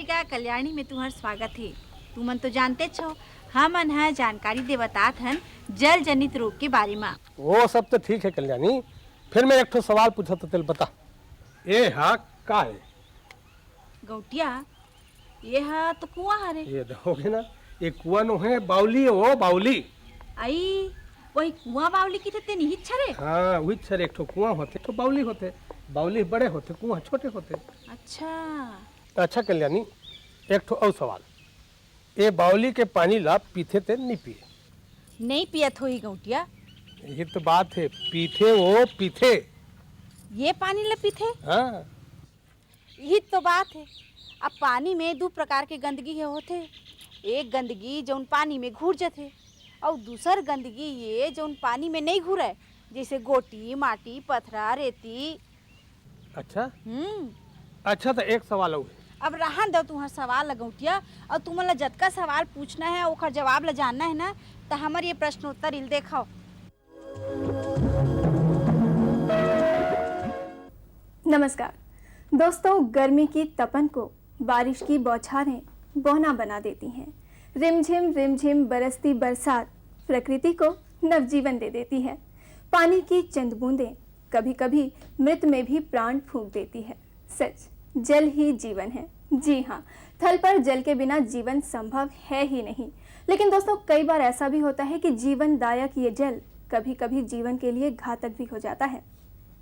बालिका कल्याणी में तुम्हार स्वागत है। तुमन तो जानते छो हमन है जानकारी देवतात हन जल जनित रोग के बारे में। वो सब तो ठीक है कल्याणी, फिर मैं एक ठो सवाल पूछा तो तेल बता, ये हा का है? गौटिया ये हा तो कुआं हरे। ये देखोगे ना, ये कुआं नो है, बाउली है वो बाउली। आई वही कुआं बावली की थे नहीं छरे। हाँ वही छर, एक ठो कुआं होते, एक ठो बाउली होते। बाउली बड़े होते, कुआं छोटे होते। अच्छा कल्याणी, एक ठो और सवाल, ये बाउली के पानी ला पीते ते नहीं पिए? नहीं पियत होई गौटिया। ये तो बात है, पीते वो पीते। ये पानी ला पीते? हाँ यही तो बात है। अब पानी में दो प्रकार के गंदगी होते। एक गंदगी जौन पानी में घुर जाते और दूसर गंदगी ये जौन पानी में नहीं घुरे, जैसे गोटी माटी पथरा रेती। अच्छा अच्छा, तो एक सवाल और। अब रहन दो तुम्हारा सवाल लगौटिया, और तुम्हारा जतका सवाल पूछना है ओकर जवाब ला जानना है ना, तो हमारे ये प्रश्नोत्तर इल देखाओ। नमस्कार दोस्तों, गर्मी की तपन को बारिश की बौछारें बौना बना देती हैं। रिमझिम बरसती बरसात प्रकृति को नवजीवन दे देती है। पानी की चंद बूंदें कभी कभी मृत में भी प्राण फूंक देती है। सच, जल ही जीवन है। जी हाँ, थल पर जल के बिना जीवन संभव है ही नहीं। लेकिन दोस्तों, कई बार ऐसा भी होता है कि जीवनदायक ये जल कभी कभी जीवन के लिए घातक भी हो जाता है।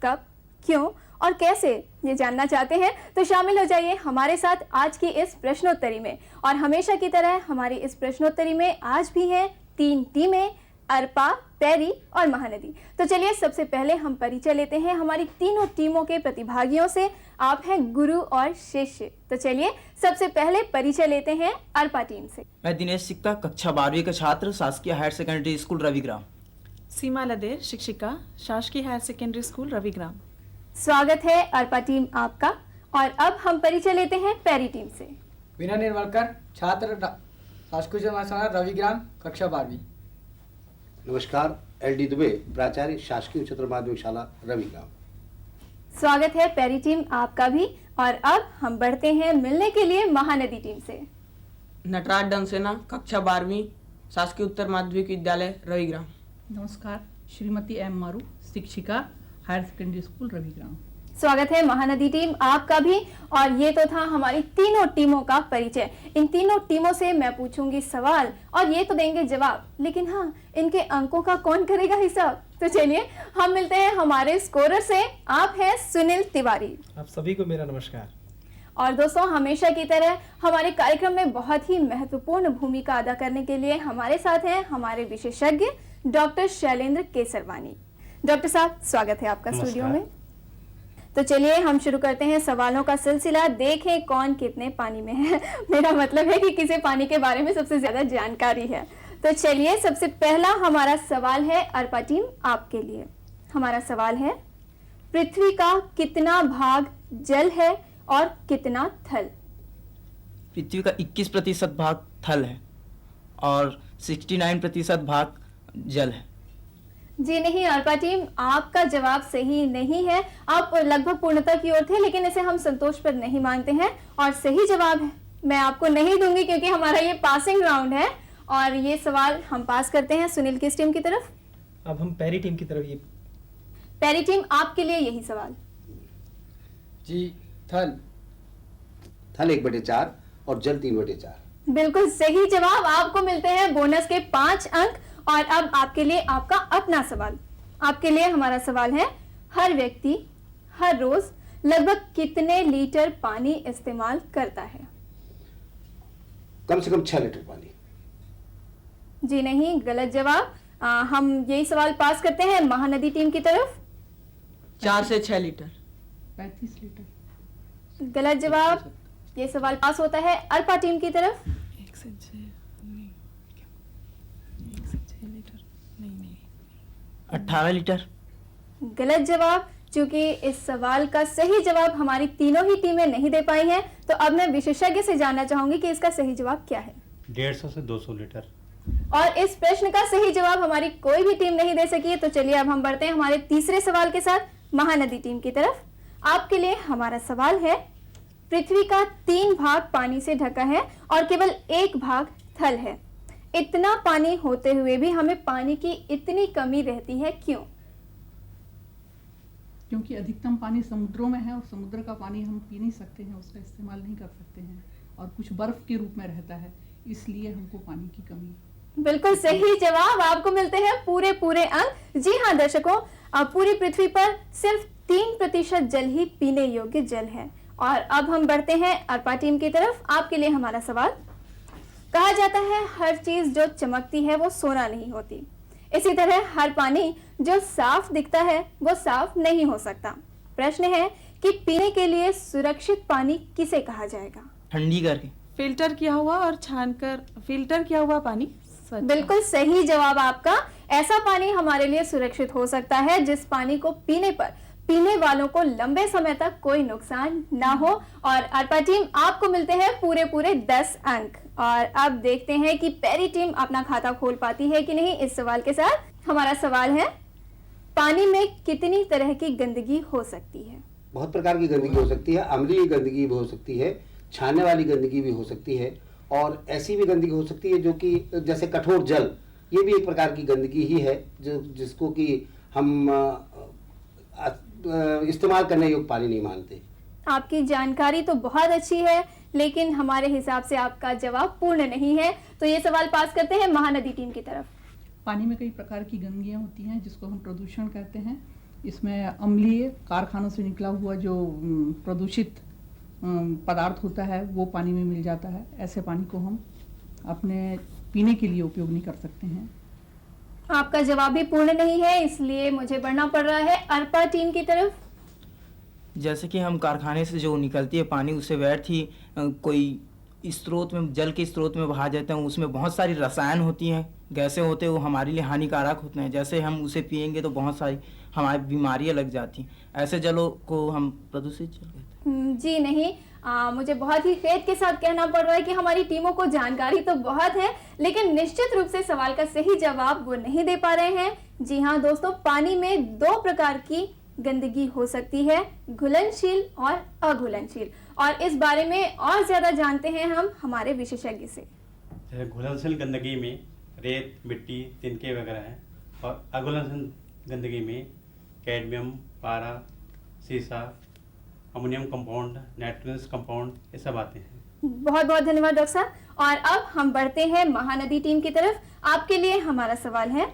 कब, क्यों और कैसे, ये जानना चाहते हैं तो शामिल हो जाइए हमारे साथ आज की इस प्रश्नोत्तरी में। और हमेशा की तरह हमारी इस प्रश्नोत्तरी में आज भी हैं 3 टीमें, अर्पा, पैरी और महानदी। तो चलिए सबसे पहले हम परिचय लेते हैं हमारी तीनों टीमों के प्रतिभागियों से। आप हैं गुरु और शिष्य। तो चलिए सबसे पहले परिचय लेते हैं अर्पा टीम से। मैं दिनेश सिक्का, कक्षा 12वीं का छात्र, शासकीय हायर सेकेंडरी स्कूल रविग्राम। सीमा लदेर, शिक्षिका, शासकीय हायर सेकेंडरी स्कूल रविग्राम। स्वागत है अर्पा टीम आपका। और अब हम परिचय लेते हैं पैरी टीम से। विनय निर्मलकर, छात्र, शासकीय महाविद्यालय रविग्राम, कक्षा 12वीं। नमस्कार, LD दुबे, प्राचार्य, शासकीय उच्चतर माध्यमिक शाला रविग्राम। स्वागत है पैरी टीम आपका भी। और अब हम बढ़ते हैं मिलने के लिए महानदी टीम से। नटराज डंसेना, कक्षा 12वीं, शासकीय उत्तर माध्यमिक विद्यालय रविग्राम। नमस्कार, श्रीमती M मारू, शिक्षिका, हायर सेकेंडरी स्कूल रविग्राम। स्वागत है महानदी टीम आपका भी। और ये तो था हमारी तीनों टीमों का परिचय। इन तीनों टीमों से मैं पूछूंगी सवाल और ये तो देंगे जवाब, लेकिन हाँ, इनके अंकों का कौन करेगा हिसाब? तो चलिए हम मिलते हैं हमारे स्कोरर से। आप हैं सुनील तिवारी। आप सभी को मेरा नमस्कार। और दोस्तों, हमेशा की तरह हमारे कार्यक्रम में बहुत ही महत्वपूर्ण भूमिका अदा करने के लिए हमारे साथ हैं हमारे विशेषज्ञ डॉक्टर शैलेंद्र केसरवानी। डॉक्टर साहब, स्वागत है आपका स्टूडियो में। तो चलिए हम शुरू करते हैं सवालों का सिलसिला। देखें कौन कितने पानी में है। मेरा मतलब है कि किसे पानी के बारे में सबसे ज्यादा जानकारी है। तो चलिए सबसे पहला हमारा सवाल है अर्पा टीम आपके लिए। हमारा सवाल है, पृथ्वी का कितना भाग जल है और कितना थल? पृथ्वी का 21% भाग थल है और 69% भाग जल है। जी नहीं अर्पा टीम, आपका जवाब सही नहीं है। आप लगभग पूर्णता की ओर थे, लेकिन इसे हम संतोष पर नहीं मानते हैं और सही जवाब है मैं आपको नहीं दूंगी, क्योंकि हमारा ये पासिंग राउंड है और ये सवाल हम पास करते हैं सुनील किस टीम की तरफ? अब हम पैरी टीम की तरफ। ये पैरी टीम आपके लिए यही सवाल। जी, थल। थल 1/4 और जल 3/4। बिल्कुल सही जवाब। आपको मिलते हैं बोनस के 5 अंक। और अब आपके लिए आपका अपना सवाल। आपके लिए हमारा सवाल है, हर व्यक्ति हर रोज लगभग कितने लीटर पानी इस्तेमाल करता है? कम से कम 6 लीटर पानी। जी नहीं, गलत जवाब। हम यही सवाल पास करते हैं महानदी टीम की तरफ। 4 से 6 लीटर। 35 लीटर। गलत जवाब। ये सवाल पास होता है अर्पा टीम की तरफ। 1 से 6 लीटर नहीं 18 लीटर। गलत जवाब। चूंकि इस सवाल का सही जवाब हमारी तीनों ही टीमें नहीं दे पाई हैं, तो अब मैं विशेषज्ञ से जानना चाहूंगी कि इसका सही जवाब क्या है। 150 से 200 लीटर। और इस प्रश्न का सही जवाब हमारी कोई भी टीम नहीं दे सकी। तो चलिए अब हम बढ़ते हैं हमारे तीसरे सवाल के साथ महानदी टीम की तरफ। आपके लिए हमारा सवाल है, पृथ्वी का 3 भाग पानी से ढका है और केवल 1 भाग थल है। इतना पानी होते हुए भी हमें पानी की इतनी कमी रहती है, क्यों? क्योंकि अधिकतम पानी समुद्रों में है और समुद्र का पानी हम पी नहीं सकते हैं, उसका इस्तेमाल नहीं कर सकते हैं और कुछ बर्फ के रूप में रहता है, इसलिए हमको पानी की कमी है। बिल्कुल सही जवाब, आपको मिलते हैं पूरे अंक। जी हाँ दर्शकों, पूरी पृथ्वी पर सिर्फ 3% जल ही पीने योग्य जल है। और अब हम बढ़ते हैं अर्पा टीम की तरफ। आपके लिए हमारा सवाल। कहा जाता है हर चीज जो चमकती है वो सोना नहीं होती, इसी तरह हर पानी जो साफ दिखता है वो साफ नहीं हो सकता। प्रश्न है कि पीने के लिए सुरक्षित पानी किसे कहा जाएगा? ठंडी करके फिल्टर किया हुआ और छानकर फिल्टर किया हुआ पानी। बिल्कुल सही जवाब आपका। ऐसा पानी हमारे लिए सुरक्षित हो सकता है जिस पानी को पीने पर पीने वालों को लंबे समय तक कोई नुकसान ना हो। और अर्पा टीम, आपको मिलते हैं पूरे 10 अंक। और अब देखते हैं कि पैरी टीम अपना खाता खोल पाती है कि नहीं इस सवाल के साथ। हमारा सवाल है, पानी में कितनी तरह की गंदगी हो सकती है? बहुत प्रकार की गंदगी हो सकती है। अम्लीय गंदगी भी हो सकती है, छाने वाली गंदगी भी हो सकती है, और ऐसी भी गंदगी हो सकती है जो कि जैसे कठोर जल, ये भी एक प्रकार की गंदगी ही है जो जिसको कि हम इस्तेमाल करने योग्य पानी नहीं मानते। आपकी जानकारी तो बहुत अच्छी है, लेकिन हमारे हिसाब से आपका जवाब पूर्ण नहीं है। तो ये सवाल पास करते हैं महानदी टीम की तरफ। पानी में कई प्रकार की गंदगियाँ होती हैं जिसको हम प्रदूषण कहते हैं। इसमें अम्लीय कारखानों से निकला हुआ जो प्रदूषित पदार्थ होता है वो पानी में मिल जाता है। ऐसे पानी को हम अपने पीने के लिए उपयोग नहीं कर सकते हैं। आपका जवाब भी पूर्ण नहीं है, इसलिए मुझे बढ़ना पड़ रहा है अर्पा टीम की तरफ। जैसे कि हम कारखाने से जो निकलती है पानी, उससे व्यर्थ ही कोई स्रोत में, जल के स्रोत में बहा जाते हैं। उसमें बहुत सारी रसायन होती हैं, गैसें होते हैं, वो हमारे लिए हानिकारक होते हैं। जैसे हम उसे पिएंगे तो बहुत सारी हमारी बीमारियां लग जाती हैं। ऐसे जलों को हम प्रदूषित जल कहते हैं। जी नहीं, मुझे बहुत ही खेद के साथ कहना पड़ रहा है कि हमारी टीमों को जानकारी तो बहुत है, लेकिन निश्चित रूप से सवाल का सही जवाब वो नहीं दे पा रहे हैं। जी हाँ दोस्तों, पानी में 2 प्रकार की गंदगी हो सकती है, घुलनशील और अघुलनशील। और इस बारे में और ज्यादा जानते हैं हम हमारे विशेषज्ञ से। जैसे घुलनशील गंदगी में रेत, मिट्टी, तिनके वगैरह हैं, और अघुलनशील गंदगी में कैडमियम, पारा, सीसा, अमोनियम कंपाउंड, नाइट्रोजन कंपाउंड, ये सब आते हैं। बहुत बहुत धन्यवाद डॉक्टर साहब। और अब हम बढ़ते हैं महानदी टीम की तरफ। आपके लिए हमारा सवाल है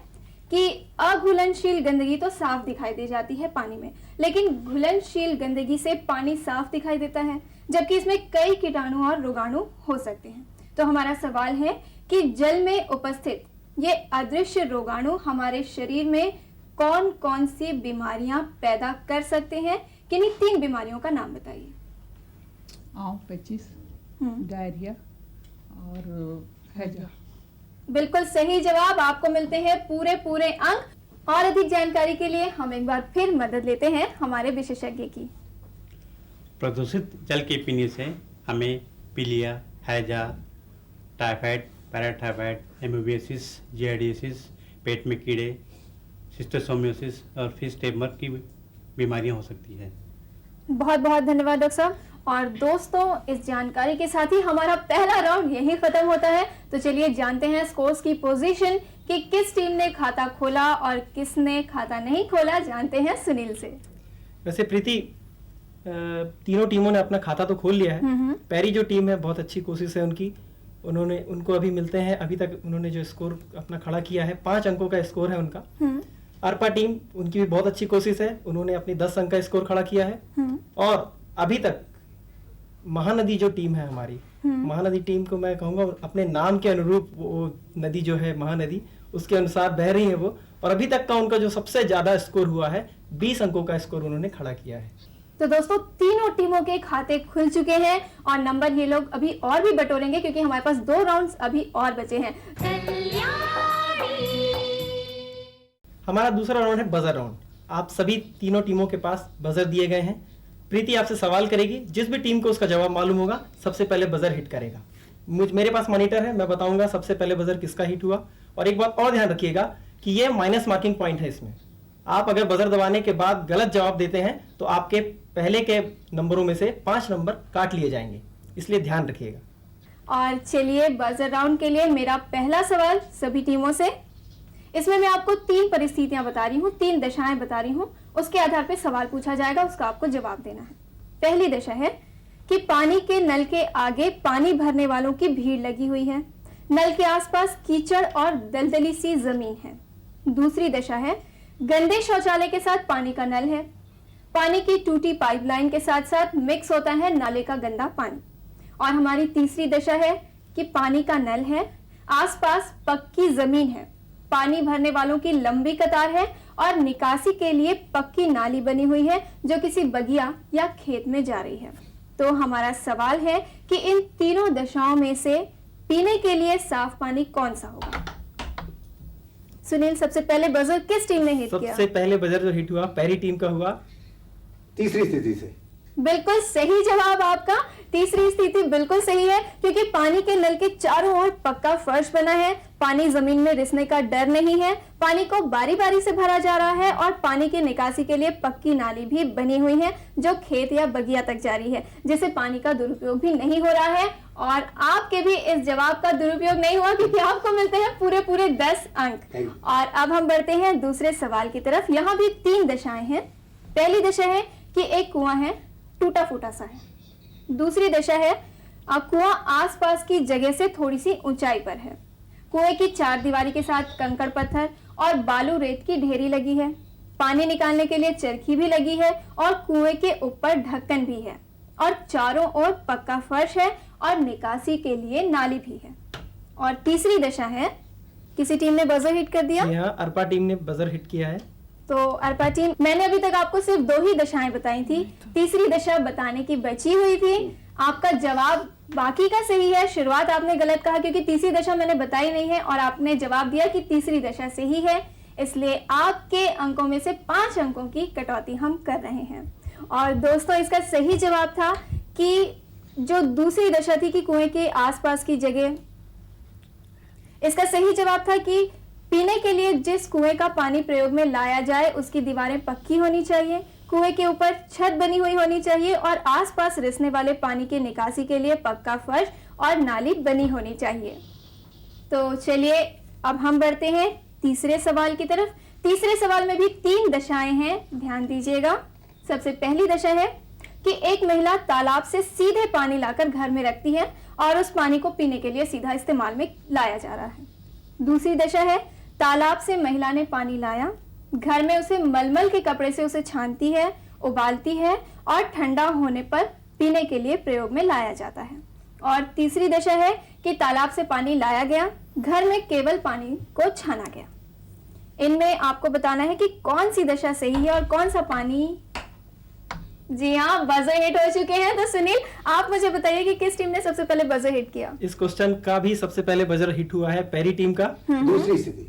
कि अघुलनशील गंदगी तो साफ दिखाई दे जाती है पानी में, लेकिन घुलनशील गंदगी से पानी साफ दिखाई देता है, जबकि इसमें कई कीटाणु और रोगाणु हो सकते हैं। तो हमारा सवाल है कि जल में उपस्थित ये अदृश्य रोगाणु हमारे शरीर में कौन कौन सी बीमारियां पैदा कर सकते हैं? किन्हीं 3 बीमारियों का नाम बताइए। आँव, पेचिस, डायरिया और हैजा। बिल्कुल सही जवाब, आपको मिलते हैं पूरे अंक। और अधिक जानकारी के लिए हम एक बार फिर मदद लेते हैं हमारे विशेषज्ञ की। प्रदूषित जल के पीने से हमें पीलिया, हैजा, टाइफाइड, पैराटाइफाइड, एमोबियासिस, जियार्डियासिस, पेट में कीड़े, शिस्टोसोमियोसिस और फिश टेमर की बीमारियां हो सकती है। बहुत बहुत धन्यवाद डॉक्टर साहब। और दोस्तों, इस जानकारी के साथ ही हमारा पहला राउंड यहीं खत्म होता है। तो चलिए जानते हैं स्कोर्स की पोजीशन कि किस टीम ने खाता खोला और किसने खाता नहीं खोला। जानते हैं सुनील से। वैसे प्रीति, तीनों टीमों ने अपना खाता तो खोल लिया है। पैरी जो टीम है, बहुत अच्छी कोशिश है उनकी। उनको अभी मिलते हैं, अभी तक उन्होंने जो स्कोर अपना खड़ा किया है 5 अंकों का स्कोर है उनका। अर्पा टीम, उनकी भी बहुत अच्छी कोशिश है, उन्होंने अपनी 10 अंक का स्कोर खड़ा किया है। और अभी तक महानदी जो टीम है हमारी, महानदी टीम को मैं कहूँगा अपने नाम के अनुरूप वो नदी जो है महानदी, उसके अनुसार बह रही है वो। और अभी तक का उनका जो सबसे ज्यादा स्कोर हुआ है 20 अंकों का स्कोर उन्होंने खड़ा किया है। तो दोस्तों, तीनों टीमों के खाते खुल चुके हैं और नंबर ये लोग अभी और भी बटोरेंगे, क्योंकि हमारे पास 2 राउंड्स अभी और बचे हैं। हमारा दूसरा राउंड है बजर राउंड। आप सभी तीनों टीमों के पास बजर दिए गए हैं। प्रीति आपसे सवाल करेगी, जिस भी टीम को उसका जवाब मालूम होगा सबसे पहले बजर हिट करेगा। मेरे पास मॉनिटर है, मैं बताऊंगा सबसे पहले बजर किसका हिट हुआ। और एक बात और ध्यान रखिएगा कि ये माइनस मार्किंग पॉइंट है इसमें। आप अगर बजर दबाने के बाद गलत जवाब देते हैं तो आपके पहले के नंबरों में से 5 नंबर काट लिए जाएंगे, इसलिए ध्यान रखिएगा। और चलिए बजर राउंड के लिए मेरा पहला सवाल सभी टीमों से। इसमें मैं आपको 3 परिस्थितियां बता रही हूँ, 3 दशाएं बता रही हूँ, उसके आधार पे सवाल पूछा जाएगा, उसका आपको जवाब देना है। पहली दशा है कि पानी के नल के आगे पानी भरने वालों की भीड़ लगी हुई है, नल के आसपास कीचड़ और दलदली सी जमीन है। दूसरी दशा है गंदे शौचालय के साथ पानी का नल है, पानी की टूटी पाइपलाइन के साथ साथ मिक्स होता है नाले का गंदा पानी। और हमारी तीसरी दशा है कि पानी का नल है, आसपास पक्की जमीन है, पानी भरने वालों की लंबी कतार है और निकासी के लिए पक्की नाली बनी हुई है जो किसी बगिया या खेत में जा रही है। तो हमारा सवाल है कि इन तीनों दशाओं में से पीने के लिए साफ पानी कौन सा होगा? सुनील, सबसे पहले बजर किस टीम ने हिट किया? सबसे पहले बजर जो हिट हुआ पैरी टीम का हुआ। तीसरी स्थिति से। बिल्कुल सही जवाब आपका, तीसरी स्थिति बिल्कुल सही है, क्योंकि पानी के नल के चारों ओर पक्का फर्श बना है, पानी जमीन में रिसने का डर नहीं है, पानी को बारी बारी से भरा जा रहा है और पानी की निकासी के लिए पक्की नाली भी बनी हुई है जो खेत या बगिया तक जा रही है, जिससे पानी का दुरुपयोग भी नहीं हो रहा है। और आपके भी इस जवाब का दुरुपयोग नहीं हुआ, क्योंकि आपको मिलते हैं पूरे 10 अंक। और अब हम बढ़ते हैं दूसरे सवाल की तरफ। यहाँ भी 3 दशाएं हैं। पहली दशा है कि एक कुआं है, टूटा फूटा सा है। दूसरी दशा है कुआं आसपास की जगह से थोड़ी सी ऊंचाई पर है, कुएं की 4 दीवारी के साथ कंकड़ पत्थर और बालू रेत की ढेरी लगी है, पानी निकालने के लिए चरखी भी लगी है और कुएं के ऊपर ढक्कन भी है और चारों ओर पक्का फर्श है और निकासी के लिए नाली भी है। और तीसरी दशा है, किसी टीम ने बजर हिट कर दिया? यहाँ अर्पा टीम ने बजर हिट किया है। तो अर्पा टीम, मैंने अभी तक आपको सिर्फ 2 ही दशाएं बताई थी, तीसरी दशा बताने की बची हुई थी। आपका जवाब बाकी का सही है, शुरुआत आपने गलत कहा क्योंकि तीसरी दशा मैंने बताई नहीं है और आपने जवाब दिया कि तीसरी दशा सही है, इसलिए आपके अंकों में से 5 अंकों की कटौती हम कर रहे हैं। और दोस्तों, इसका सही जवाब था कि जो दूसरी दशा थी कि कुएं के आसपास की जगह, इसका सही जवाब था कि पीने के लिए जिस कुएं का पानी प्रयोग में लाया जाए उसकी दीवारें पक्की होनी चाहिए, कुएं के ऊपर छत बनी हुई होनी चाहिए और आसपास रिसने वाले पानी की निकासी के लिए पक्का फर्श और नाली बनी होनी चाहिए। तो चलिए अब हम बढ़ते हैं तीसरे सवाल की तरफ। तीसरे सवाल में भी 3 दशाएं हैं, ध्यान दीजिएगा। सबसे पहली दशा है कि एक महिला तालाब से सीधे पानी लाकर घर में रखती है और उस पानी को पीने के लिए सीधा इस्तेमाल में लाया जा रहा है। दूसरी दशा है, तालाब से महिला ने पानी लाया, घर में उसे मलमल के कपड़े से उसे छानती है, उबालती है और ठंडा होने पर पीने के लिए प्रयोग में लाया जाता है। और तीसरी दशा है कि तालाब से पानी लाया गया, घर में केवल पानी को छाना गया। इनमें आपको बताना है कि कौन सी दशा सही है और कौन सा पानी। जी हाँ, बजर हिट हो चुके हैं। तो सुनील, आप मुझे बताइए कि किस टीम ने सबसे पहले बजर हिट किया? इस क्वेश्चन का भी सबसे पहले बजर हिट हुआ है पैरी टीम का। दूसरी स्थिति।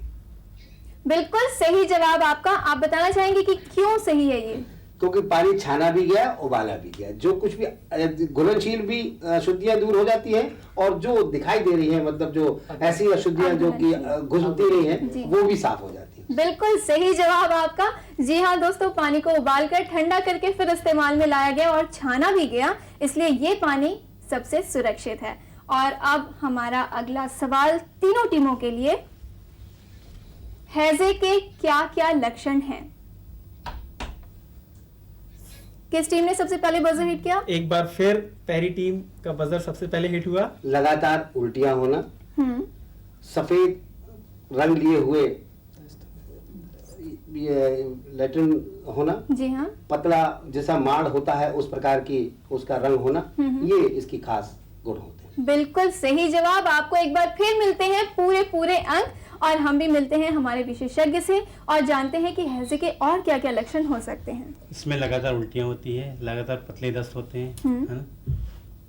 बिल्कुल सही जवाब आपका। आप बताना चाहेंगे कि क्यों सही है ये? क्योंकि पानी छाना भी गया, उबाला भी गया, जो कुछ भी घुलनशील भी अशुद्धियां दूर हो जाती हैं और जो दिखाई दे रही हैं, मतलब जो ऐसी अशुद्धियां जो कि घुसती रही हैं, वो भी साफ हो जाती हैं। बिल्कुल सही जवाब आपका। जी हाँ दोस्तों, पानी को उबालकर ठंडा करके फिर इस्तेमाल में लाया गया और छाना भी गया, इसलिए ये पानी सबसे सुरक्षित है। और अब हमारा अगला सवाल तीनों टीमों के लिए, हैजे के क्या क्या लक्षण हैं? किस टीम ने सबसे पहले बजर हिट किया? एक बार फिर पैरी टीम का बजर सबसे पहले हिट हुआ। लगातार उल्टियां होना, सफेद रंग लिए हुए लैट्रिन होना, जी हाँ, पतला जैसा माड़ होता है उस प्रकार की उसका रंग होना, ये इसकी खास गुण होते हैं। बिल्कुल सही जवाब। आपको एक बार फिर मिलते हैं पूरे अंक और हम भी मिलते हैं हमारे विशेषज्ञ से और जानते हैं कि हैजे के और क्या क्या लक्षण हो सकते हैं। इसमें लगातार उल्टियाँ होती है, लगातार पतले दस्त होते हैं, है ना,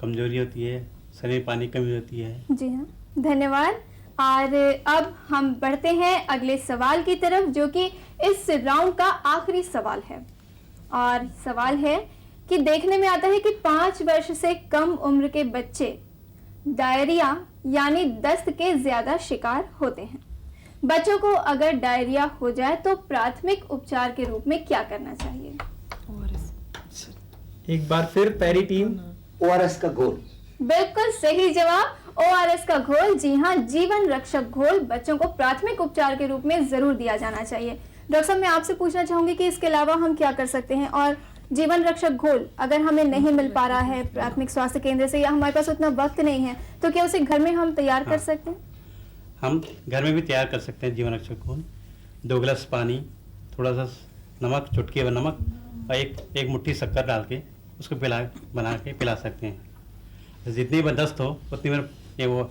कमजोरी होती है, शरीर में पानी कमी होती है। जी हाँ, धन्यवाद। और अब हम बढ़ते हैं अगले सवाल की तरफ, जो कि इस राउंड का आखिरी सवाल है। और सवाल है कि देखने में आता है कि 5 वर्ष से कम उम्र के बच्चे डायरिया यानी दस्त के ज्यादा शिकार होते हैं। बच्चों को अगर डायरिया हो जाए तो प्राथमिक उपचार के रूप में क्या करना चाहिए? एक बार फिर पैरी टीम ORS का घोल। बिल्कुल सही जवाब, ORS का घोल। जी हाँ, जीवन रक्षक घोल बच्चों को प्राथमिक उपचार के रूप में जरूर दिया जाना चाहिए। डॉक्टर साहब, मैं आपसे पूछना चाहूंगी कि इसके अलावा हम क्या कर सकते हैं, और जीवन रक्षक घोल अगर हमें नहीं मिल पा रहा है प्राथमिक स्वास्थ्य केंद्र से, या हमारे पास उतना वक्त नहीं है, तो क्या उसे घर में हम तैयार कर सकते हैं? हम घर में भी तैयार कर सकते हैं जीवन रक्षक घोल। 2 गिलास पानी, थोड़ा सा नमक, चुटकी भर नमक और एक मुट्ठी शक्कर डाल के उसको बना के पिला सकते हैं। जितनी बार दस्त हो उतनी बार ये वो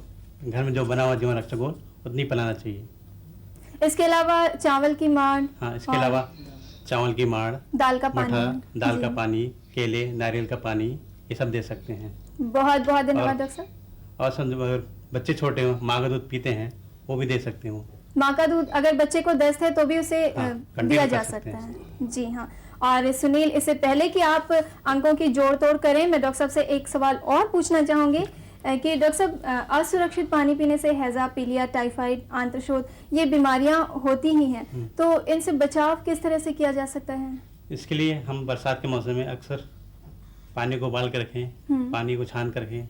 घर में जो बना हुआ जीवन रक्षक घोल उतनी पिलाना चाहिए। इसके अलावा चावल की माड़, हाँ, इसके अलावा चावल की माड़, दाल का मठा, पानी, दाल का पानी, केले, नारियल का पानी, ये सब दे सकते हैं। बहुत बहुत धन्यवाद डॉक्टर साहब। और अगर बच्चे छोटे हो, माँ का दूध पीते हैं, वो भी दे सकते हो। माँ का दूध अगर बच्चे को दस्त है तो भी उसे दिया जा सकता है। जी हाँ। और सुनील, इससे पहले कि आप अंकों की जोड़ तोड़ करें, मैं डॉक्टर साहब से एक सवाल और पूछना चाहूंगी कि डॉक्टर साहब, असुरक्षित पानी पीने से हैजा, पीलिया, टाइफाइड, आंत्रशोथ ये बीमारियां होती ही हैं, तो इनसे बचाव किस तरह से किया जा सकता है? इसके लिए हम बरसात के मौसम में अक्सर पानी को उबाल कर रखें, पानी को छान कर रखें।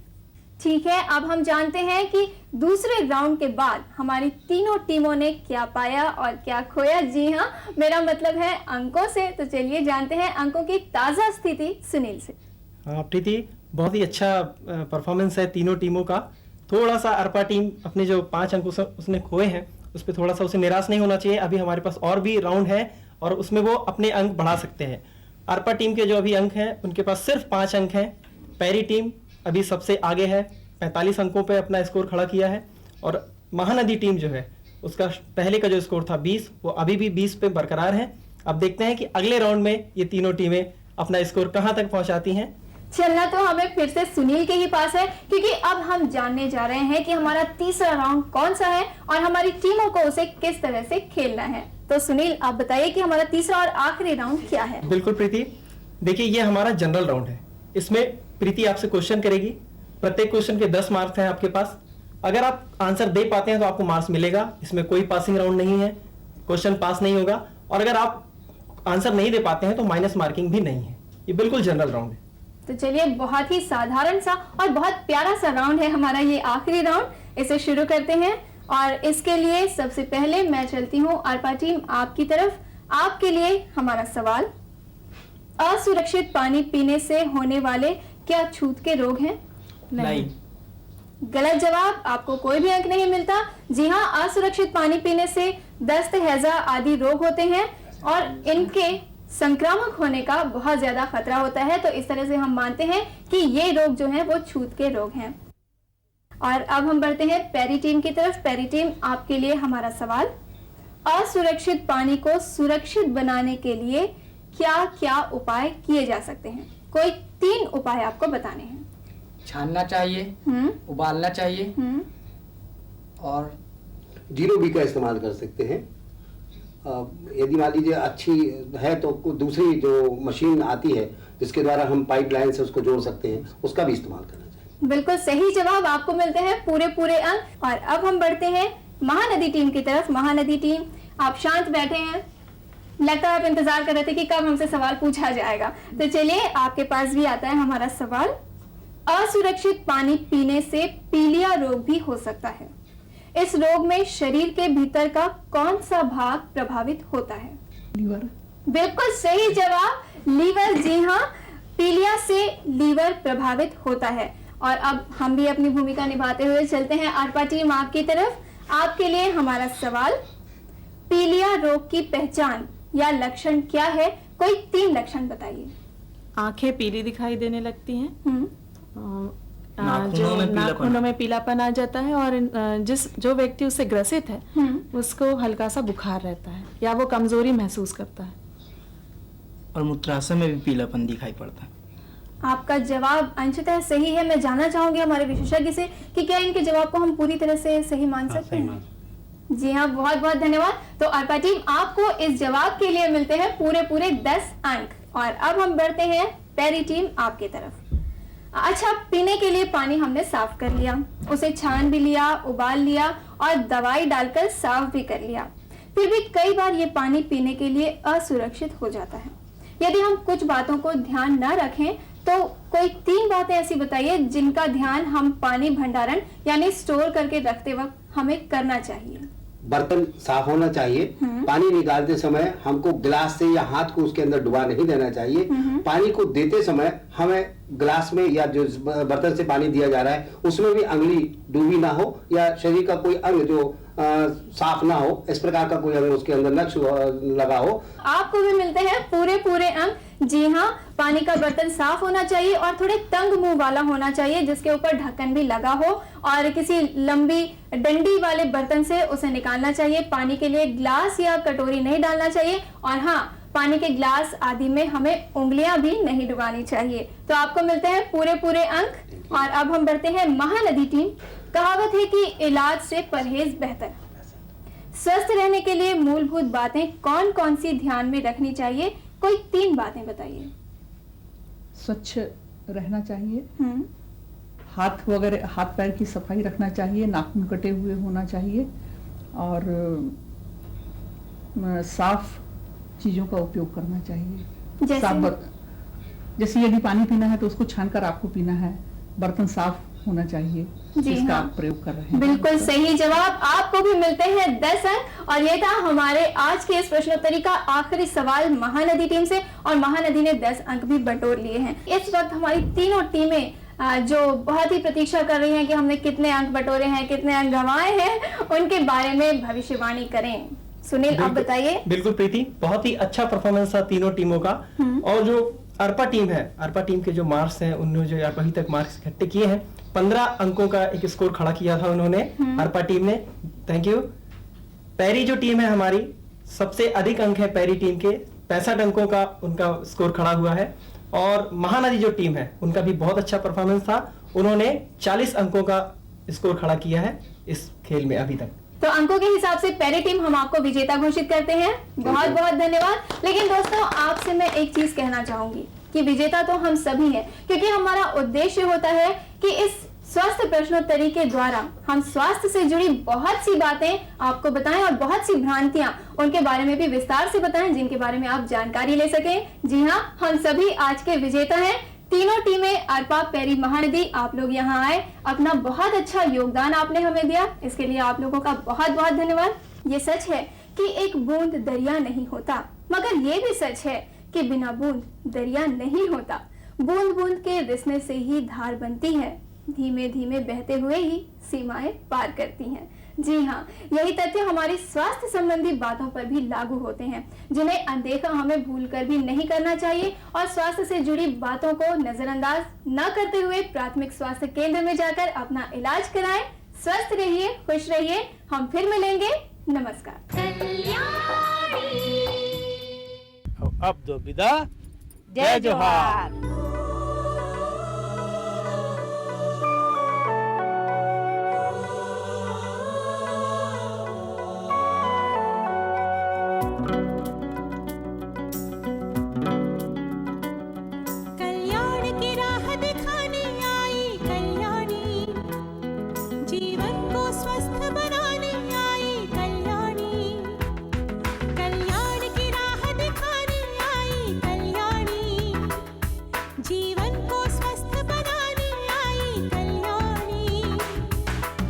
ठीक है, अब हम जानते हैं कि दूसरे राउंड के बाद हमारी तीनों टीमों ने क्या पाया और क्या खोया। जी हाँ, मेरा मतलब है अंकों से। तो चलिए जानते हैं अंकों की ताजा स्थिति सुनील से। हाँ प्रीति, बहुत ही अच्छा परफॉर्मेंस है तीनों टीमों का। थोड़ा सा अरपा टीम अपने जो 5 अंक उसने खोए हैं उस पर थोड़ा सा उसे निराश नहीं होना चाहिए। अभी हमारे पास और भी राउंड है और उसमें वो अपने अंक बढ़ा सकते हैं। अरपा टीम के जो अभी अंक हैं उनके पास सिर्फ 5 अंक हैं। पैरी टीम अभी सबसे आगे है, 45 अंकों पे अपना स्कोर खड़ा किया है। और महानदी टीम जो है उसका पहले का जो स्कोर था 20, वो अभी भी 20 पे बरकरार है। अब देखते हैं कि अगले राउंड में ये तीनों टीमें अपना स्कोर कहां तक पहुंचाती हैं। चलना तो हमें फिर से सुनील के ही पास है, क्योंकि अब हम जानने जा रहे हैं कि हमारा तीसरा राउंड कौन सा है और हमारी टीमों को उसे किस तरह से खेलना है। तो सुनील, आप बताइए कि हमारा तीसरा और आखिरी राउंड क्या है? बिल्कुल प्रीति, देखिए ये हमारा जनरल राउंड है। इसमें प्रीति आपसे क्वेश्चन करेगी। प्रत्येक क्वेश्चन के 10 मार्क्स हैं आपके पास। अगर आप आंसर दे पाते हैं तो आपको मार्क्स मिलेगा। इसमें कोई पासिंग राउंड नहीं है, क्वेश्चन पास नहीं होगा। और अगर आप आंसर नहीं दे पाते हैं तो माइनस मार्किंग भी नहीं है। ये बिल्कुल जनरल राउंड है। तो चलिए, बहुत ही साधारण सा और बहुत प्यारा सा राउंड है हमारा ये आखिरी राउंड। इसे शुरू करते हैं और इसके लिए सबसे पहले मैं चलती हूँ अरपा टीम आपकी तरफ। आपके लिए हमारा सवाल, असुरक्षित पानी पीने से होने वाले क्या छूत के रोग हैं? नहीं। गलत जवाब, आपको कोई भी अंक नहीं मिलता। जी हाँ, असुरक्षित पानी पीने से दस्त, हैजा आदि रोग होते हैं और इनके संक्रामक होने का बहुत ज्यादा खतरा होता है। तो इस तरह से हम मानते हैं कि ये रोग जो हैं वो छूत के रोग हैं। और अब हम बढ़ते हैं पैरी टीम की तरफ। पैरी टीम आपके लिए हमारा सवाल, असुरक्षित पानी को सुरक्षित बनाने के लिए क्या क्या उपाय किए जा सकते हैं? कोई 3 उपाय आपको बताने हैं। छानना चाहिए, उबालना चाहिए और 0B का इस्तेमाल कर सकते हैं। यदि मान लीजिए अच्छी है तो दूसरी जो मशीन आती है जिसके द्वारा हम पाइपलाइन से उसको जोड़ सकते हैं, उसका भी इस्तेमाल करना चाहिए। बिल्कुल सही जवाब, आपको मिलते हैं पूरे अंक। और अब हम बढ़ते हैं महानदी टीम की तरफ। महानदी टीम, आप शांत बैठे हैं, लगता है आप इंतजार कर रहे थे कि कब हमसे सवाल पूछा जाएगा। तो चलिए, आपके पास भी आता है हमारा सवाल, असुरक्षित पानी पीने से पीलिया रोग भी हो सकता है। इस रोग में शरीर के भीतर का कौन सा भाग प्रभावित होता है? लीवर। बिल्कुल सही जवाब, लीवर। जी हाँ, पीलिया से लीवर प्रभावित होता है। और अब हम भी अपनी भूमिका निभाते हुए चलते हैं अरपा टीम आपकी तरफ। आपके लिए हमारा सवाल, पीलिया रोग की पहचान या लक्षण क्या है? कोई 3 लक्षण बताइए। आंखें पीली दिखाई देने लगती हैं, नाखूनों में पीलापन आ जाता है और जो व्यक्ति उससे ग्रसित है उसको हल्का सा बुखार रहता है या वो कमजोरी महसूस करता है। और मूत्राशय में भी पीलापन दिखाई पड़ता है। आपका जवाब अंशतः सही है। मैं जानना चाहूंगी हमारे विशेषज्ञ से कि क्या इनके जवाब को हम पूरी तरह से सही मान सकते हैं? जी हाँ, बहुत बहुत धन्यवाद। तो अरपा टीम, आपको इस जवाब के लिए मिलते हैं पूरे 10 अंक। और अब हम बढ़ते हैं पैरी टीम आपके तरफ। अच्छा, पीने के लिए पानी हमने साफ कर लिया, उसे छान भी लिया, उबाल लिया और दवाई डालकर साफ भी कर लिया। फिर भी कई बार ये पानी पीने के लिए असुरक्षित हो जाता है। यदि हम कुछ बातों को ध्यान न रखें तो कोई 3 बातें ऐसी बताइए जिनका ध्यान हम पानी भंडारण यानी स्टोर करके रखते वक्त हमें करना चाहिए। बर्तन साफ होना चाहिए। पानी निकालते समय हमको गिलास से या हाथ को उसके अंदर डुबा नहीं देना चाहिए। पानी को देते समय हमें गिलास में या जो बर्तन से पानी दिया जा रहा है उसमें भी अंगुली डूबी ना हो या शरीर का कोई अंग जो साफ ना हो, इस प्रकार का कोई अंग उसके अंदर नक्श लगा हो। आपको भी मिलते हैं पूरे अंग। जी हाँ, पानी का बर्तन साफ होना चाहिए और थोड़े तंग मुंह वाला होना चाहिए जिसके ऊपर ढक्कन भी लगा हो, और किसी लंबी डंडी वाले बर्तन से उसे निकालना चाहिए। पानी के लिए ग्लास या कटोरी नहीं डालना चाहिए, और हाँ, पानी के ग्लास आदि में हमें उंगलियां भी नहीं डुबानी चाहिए। तो आपको मिलते हैं पूरे अंक। और अब हम बढ़ते हैं महानदी टीम। कहावत है कि इलाज से परहेज बेहतर। स्वस्थ रहने के लिए मूलभूत बातें कौन कौन सी ध्यान में रखनी चाहिए? कोई 3 बातें बताइए। स्वच्छ रहना चाहिए, हाथ पैर की सफाई रखना चाहिए, नाखून कटे हुए होना चाहिए, और साफ चीजों का उपयोग करना चाहिए। जैसे यदि पानी पीना है तो उसको छानकर आपको पीना है, बर्तन साफ होना चाहिए, जिसका आप प्रयोग कर रहे हैं। बिल्कुल सही जवाब। आपको भी मिलते हैं 10 अंक। और ये था हमारे आज के इस प्रश्नोत्तरी का आखिरी सवाल महानदी टीम से, और महानदी ने 10 अंक भी बटोर लिए हैं। इस वक्त हमारी तीनों टीमें जो बहुत ही प्रतीक्षा कर रही हैं कि हमने कितने अंक बटोरे हैं, कितने अंक गंवाए हैं, उनके बारे में भविष्यवाणी करें। सुनील, आप बताइए। बिल्कुल प्रीति, बहुत ही अच्छा परफॉर्मेंस था तीनों टीमों का। और जो अर्पा टीम है, अर्पा टीम के जो मार्क्स हैं, उन्होंने जो अभी तक मार्क्स इकट्ठे किए हैं, 15 अंकों का एक स्कोर खड़ा किया था उन्होंने, अर्पा टीम ने। Thank you. पैरी जो टीम है हमारी, सबसे अधिक अंक है पैरी टीम के, 65 अंकों का उनका स्कोर खड़ा हुआ है। और महानदी जो टीम है, उनका भी बहुत अच्छा परफॉर्मेंस था, उन्होंने 40 अंकों का स्कोर खड़ा किया है इस खेल में अभी तक। तो अंकों के हिसाब से पैरी टीम हम आपको विजेता घोषित करते हैं। बहुत बहुत धन्यवाद। लेकिन दोस्तों, आपसे मैं एक चीज कहना चाहूंगी कि विजेता तो हम सभी हैं, क्योंकि हमारा उद्देश्य होता है कि इस स्वास्थ्य प्रश्नोत्तरी के द्वारा हम स्वास्थ्य से जुड़ी बहुत सी बातें आपको बताएं, और बहुत सी भ्रांतियां उनके बारे में भी विस्तार से बताएं, जिनके बारे में आप जानकारी ले सकें। जी हाँ, हम सभी आज के विजेता हैं। तीनों टीमें, अर्पा, पैरी, महानदी, आप लोग यहाँ आए, अपना बहुत अच्छा योगदान आपने हमें दिया, इसके लिए आप लोगों का बहुत बहुत धन्यवाद। ये सच है कि एक बूंद दरिया नहीं होता, मगर ये भी सच है कि बिना बूंद दरिया नहीं होता। बूंद बूंद के रिसने से ही धार बनती है, धीमे धीमे बहते हुए ही सीमाएं पार करती हैं। जी हाँ, यही तथ्य हमारी स्वास्थ्य संबंधी बातों पर भी लागू होते हैं, जिन्हें अनदेखा हमें भूलकर भी नहीं करना चाहिए। और स्वास्थ्य से जुड़ी बातों को नजरअंदाज न करते हुए प्राथमिक स्वास्थ्य केंद्र में जाकर अपना इलाज कराएं। स्वस्थ रहिए, खुश रहिए। हम फिर मिलेंगे। नमस्कार। अब दो विदा। जय जोहार।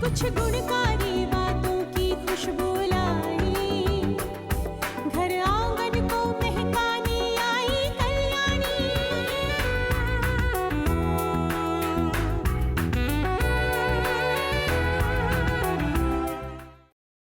कुछ गुण का